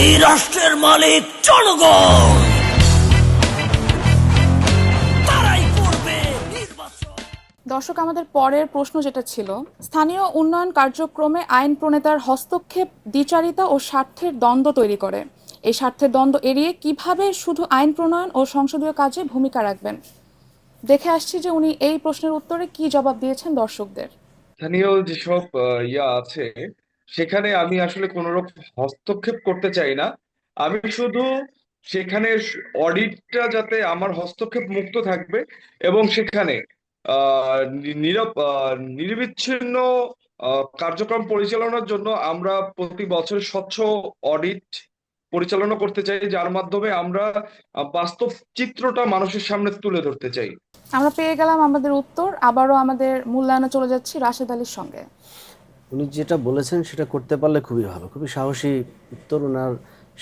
এই রাষ্ট্রের মালিক জনগণ, তারাই করবে নির্বাচন। দর্শক, আমাদের পরের প্রশ্ন যেটা ছিল, স্থানীয় উন্নয়ন কার্যক্রমে আইন প্রণেতার হস্তক্ষেপ দ্বিচারিতা ও স্বার্থের দ্বন্দ্ব তৈরি করে। এই স্বার্থের দ্বন্দ্ব এড়িয়ে কিভাবে শুধু আইন প্রণয়ন ও সংসদীয় কাজে ভূমিকা রাখবেন? দেখে আসছি যে উনি এই প্রশ্নের উত্তরে কি জবাব দিয়েছেন দর্শকদের। স্থানীয় যেসব আছে সেখানে আমি আসলে কোন রকম হস্তক্ষেপ করতে চাই না। আমি শুধু সেখানে অডিটটা যাতে আমার হস্তক্ষেপ মুক্ত থাকবে এবং সেখানে নিরবিচ্ছিন্ন কার্যক্রম পরিচালনার জন্য আমরা প্রতি বছর স্বচ্ছ অডিট পরিচালনা করতে চাই, যার মাধ্যমে আমরা বাস্তব চিত্রটা মানুষের সামনে তুলে ধরতে চাই। আমরা পেয়ে গেলাম আমাদের উত্তর। আবারও আমাদের মূল্যায়নে চলে যাচ্ছি রাশেদ আলীর সঙ্গে। উনি যেটা বলেছেন সেটা করতে পারলে খুবই ভালো, খুবই সাহসী উত্তর ওনার।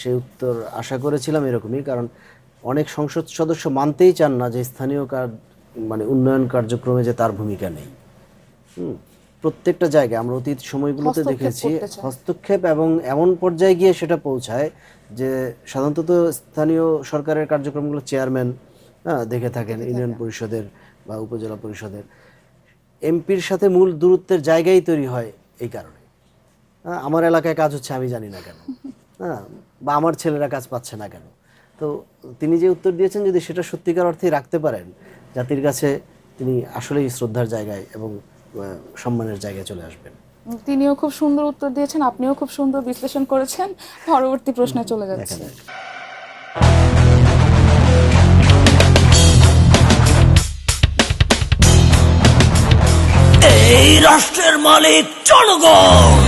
সেই উত্তর আশা করেছিলাম এরকমই, কারণ অনেক সংসদ সদস্য মানতেই চান না যে স্থানীয় উন্নয়ন কার্যক্রমে যে তার ভূমিকা নেই। প্রত্যেকটা জায়গায় আমরা অতীত সময়গুলোতে দেখেছি হস্তক্ষেপ, এবং এমন পর্যায়ে গিয়ে সেটা পৌঁছায় যে সাধারণত স্থানীয় সরকারের কার্যক্রমগুলো চেয়ারম্যান দেখে থাকেন, ইউনিয়ন পরিষদের বা উপজেলা পরিষদের। এমপির সাথে মূল দূরত্বের জায়গায় তৈরি হয় এই কারণে। আমার এলাকায় কাজ হচ্ছে আমি জানি না কেন, বা আমার ছেলেরা কাজ পাচ্ছে না কেন। তো তিনি যে উত্তর দিয়েছেন, যদি সেটা সত্যিকার অর্থেই রাখতে পারেন, জাতির কাছে তিনি আসলেই শ্রদ্ধার জায়গায় এবং সম্মানের জায়গায় চলে আসবেন। তিনিও খুব সুন্দর উত্তর দিয়েছেন, আপনিও খুব সুন্দর বিশ্লেষণ করেছেন। পরবর্তী প্রশ্নে চলে যাচ্ছি। এই রাষ্ট্রের মালিক জনগণ।